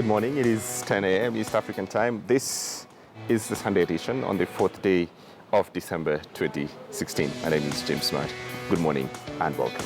Good morning. It is 10 a.m. East African time. This is the Sunday edition on the 4th day of December 2016. My name is James Smart. Good morning and welcome.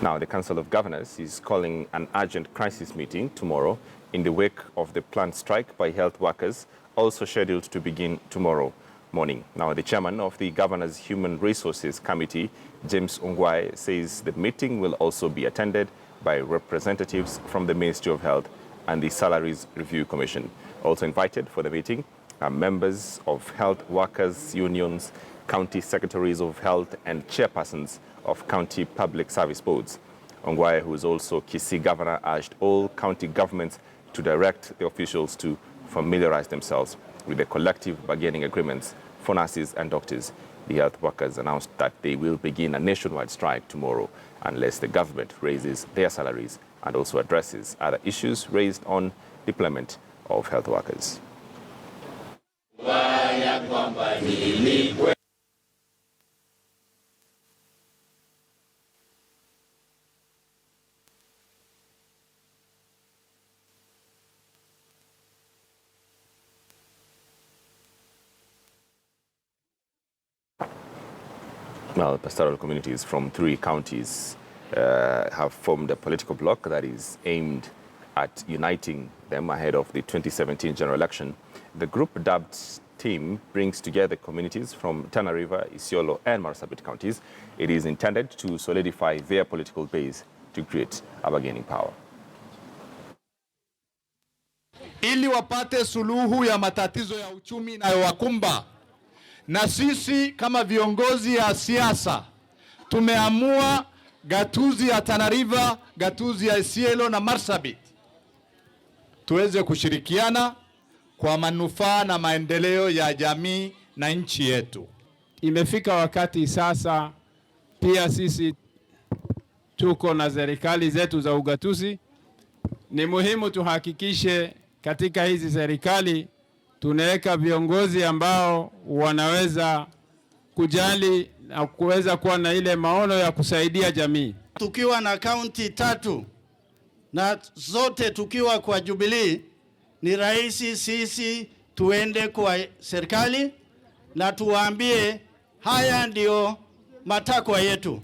Now, the Council of Governors is calling an urgent crisis meeting tomorrow in the wake of the planned strike by health workers, also scheduled to begin tomorrow morning. Now, the chairman of the Governor's Human Resources Committee, James Ongwae, says the meeting will also be attended by representatives from the Ministry of Health and the Salaries Review Commission. Also invited for the meeting are members of health workers' unions, county secretaries of health, and chairpersons of county public service boards. Ongwae, who is also Kisii governor, urged all county governments to direct the officials to familiarize themselves with the collective bargaining agreements for nurses and doctors. The health workers announced that they will begin a nationwide strike tomorrow unless the government raises their salaries and also addresses other issues raised on deployment of health workers. Well, pastoral communities from 3 counties have formed a political bloc that is aimed at uniting them ahead of the 2017 general election. The group dubbed Team brings together communities from Tana River, Isiolo, and Marsabit counties. It is intended to solidify their political base to create a bargaining power. Ili wapate suluhu ya matatizo ya uchumi inayowakumba. Na sisi kama viongozi ya siasa tumeamua gatuzi ya Tana River, gatuzi ya Isiolo na Marsabit tuweze kushirikiana kwa manufaa na maendeleo ya jamii na nchi yetu. Imefika wakati sasa pia sisi tuko na serikali zetu za ugatuzi. Ni muhimu tuhakikishe katika hizi serikali tunaweka viongozi ambao wanaweza kujali na kuweza kuwa na ile maono ya kusaidia jamii. Tukiwa na kaunti 3 na zote tukiwa kwa Jubilee, ni rahisi sisi tuende kwa serikali na tuwaambie haya ndio matakwa yetu.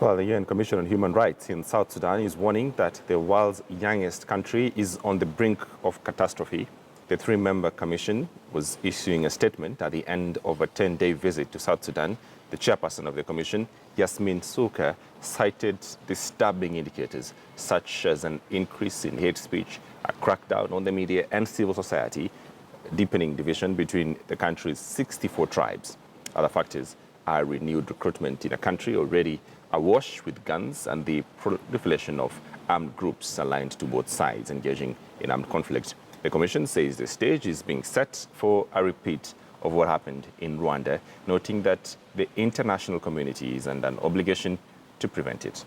Well, the UN Commission on Human Rights in South Sudan is warning that the world's youngest country is on the brink of catastrophe. The 3-member commission was issuing a statement at the end of a 10-day visit to South Sudan. The chairperson of the commission, Yasmin Suka, cited disturbing indicators such as an increase in hate speech, a crackdown on the media and civil society, deepening division between the country's 64 tribes. Other factors are renewed recruitment in a country already awash with guns and the proliferation of armed groups aligned to both sides engaging in armed conflict. The Commission says the stage is being set for a repeat of what happened in Rwanda, noting that the international community is under an obligation to prevent it.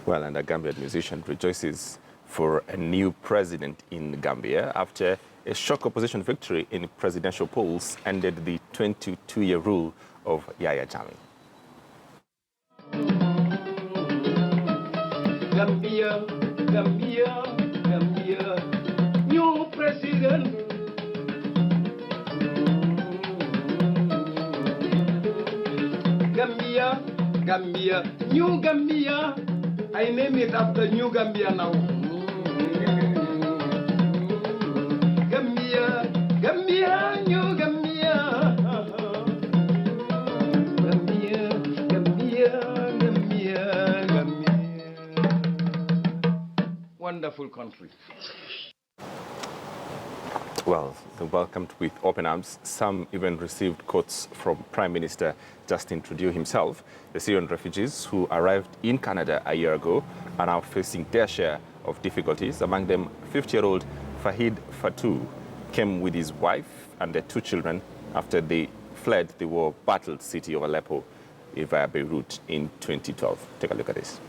Well, and a Gambian musician rejoices for a new president in Gambia after a shock opposition victory in presidential polls ended the 22-year rule of Yahya Jammeh. Gambia, Gambia, Gambia, new president. Gambia, Gambia, new Gambia. I name it after New Gambia now. Gambia, Gambia, New Gambia. Gambia, Gambia, Gambia, Gambia. Wonderful country. Well, they welcomed with open arms. Some even received quotes from Prime Minister Justin Trudeau himself. The Syrian refugees who arrived in Canada a year ago are now facing their share of difficulties. Among them, 50-year-old Fahid Fatou came with his wife and their 2 children after they fled the war-battled city of Aleppo via Beirut in 2012. Take a look at this.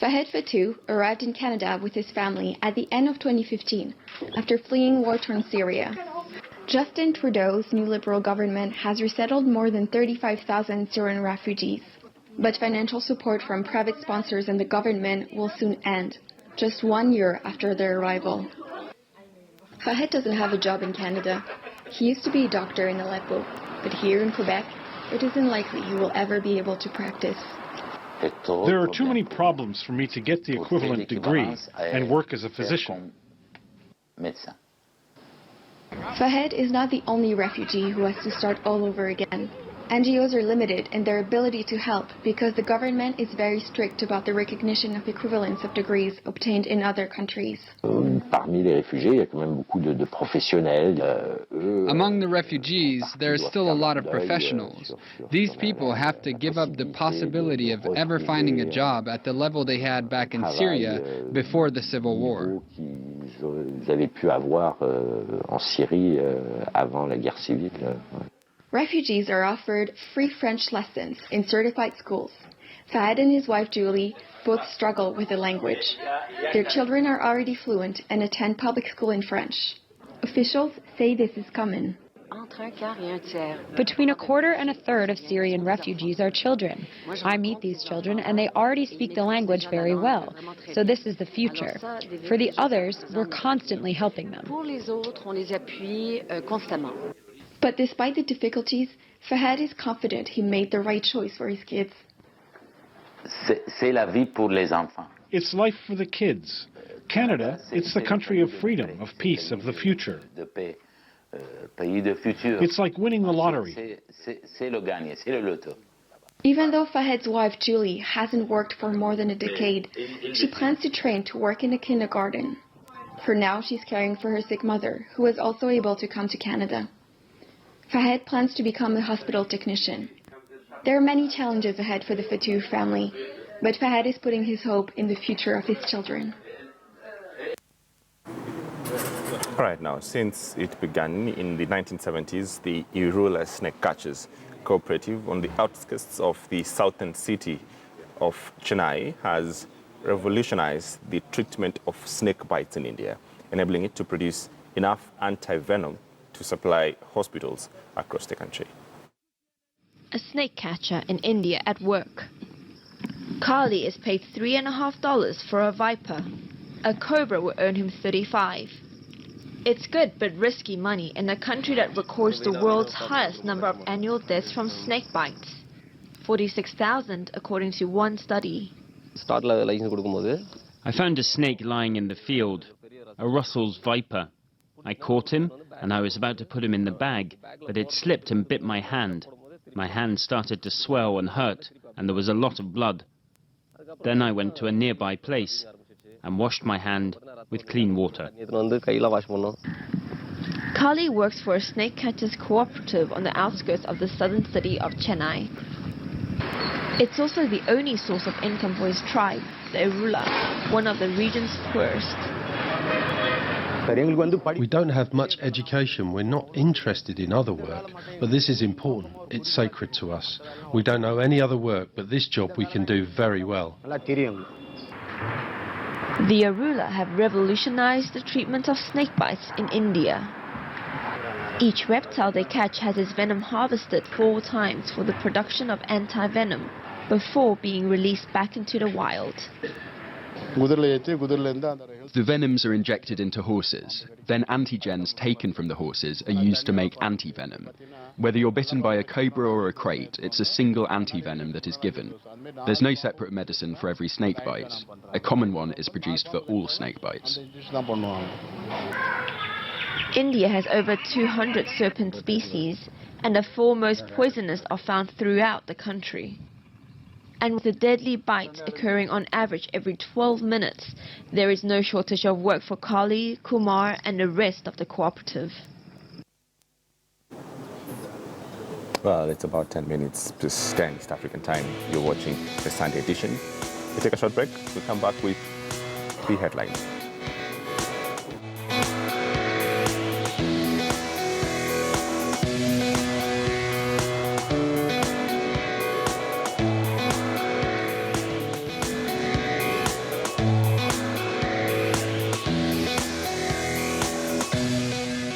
Fahed Fatou arrived in Canada with his family at the end of 2015 after fleeing war-torn Syria. Justin Trudeau's new Liberal government has resettled more than 35,000 Syrian refugees. But financial support from private sponsors and the government will soon end, just 1 year after their arrival. Fahed doesn't have a job in Canada. He used to be a doctor in Aleppo, but here in Quebec, it isn't likely he will ever be able to practice. There are too many problems for me to get the equivalent degree and work as a physician. Fahed is not the only refugee who has to start all over again. NGOs are limited in their ability to help because the government is very strict about the recognition of equivalence of degrees obtained in other countries. Parmi les réfugiés, il y a quand même beaucoup de professionnels. Among the refugees, there is still a lot of professionals. These people have to give up the possibility of ever finding a job at the level they had back in Syria before the civil war. Ils avaient pu avoir en Syrie avant la guerre civile. Refugees are offered free French lessons in certified schools. Fahed and his wife Julie both struggle with the language. Their children are already fluent and attend public school in French. Officials say this is common. Between a quarter and a third of Syrian refugees are children. I meet these children and they already speak the language very well. So this is the future. For the others, we're constantly helping them. But despite the difficulties, Fahed is confident he made the right choice for his kids. C'est la vie pour les enfants. It's life for the kids. Canada, it's the country of freedom, of peace, of the future. It's like winning the lottery. Even though Fahed's wife Julie hasn't worked for more than a decade, she plans to train to work in a kindergarten. For now, she's caring for her sick mother, who is also able to come to Canada. Fahed plans to become a hospital technician. There are many challenges ahead for the Fatou family, but Fahed is putting his hope in the future of his children. All right, now, since it began in the 1970s, the Irula Snake Catchers Cooperative on the outskirts of the southern city of Chennai has revolutionized the treatment of snake bites in India, enabling it to produce enough anti-venom to supply hospitals across the country. A snake catcher in India at work. Kali is paid $3.50 for a viper. A cobra will earn him $35. It's good but risky money in a country that records the world's highest number of annual deaths from snake bites. 46,000 according to one study. I found a snake lying in the field, a Russell's viper. I caught him and I was about to put him in the bag, but it slipped and bit my hand. My hand started to swell and hurt, and there was a lot of blood. Then I went to a nearby place and washed my hand with clean water. Kali works for a snake catchers cooperative on the outskirts of the southern city of Chennai. It's also the only source of income for his tribe, the Irula, one of the region's poorest. We don't have much education, we're not interested in other work, but this is important, it's sacred to us. We don't know any other work, but this job we can do very well. The Irula have revolutionized the treatment of snake bites in India. Each reptile they catch has its venom harvested 4 times for the production of anti-venom before being released back into the wild. The venoms are injected into horses, then antigens taken from the horses are used to make antivenom. Whether you're bitten by a cobra or a crate, it's a single antivenom that is given. There's no separate medicine for every snake bite. A common one is produced for all snake bites. India has over 200 serpent species, and the 4 most poisonous are found throughout the country. And with the deadly bites occurring on average every 12 minutes, there is no shortage of work for Kali, Kumar and the rest of the cooperative. Well, it's about 10 minutes to 10 East African time. You're watching the Sunday edition. We take a short break. We'll come back with the headlines.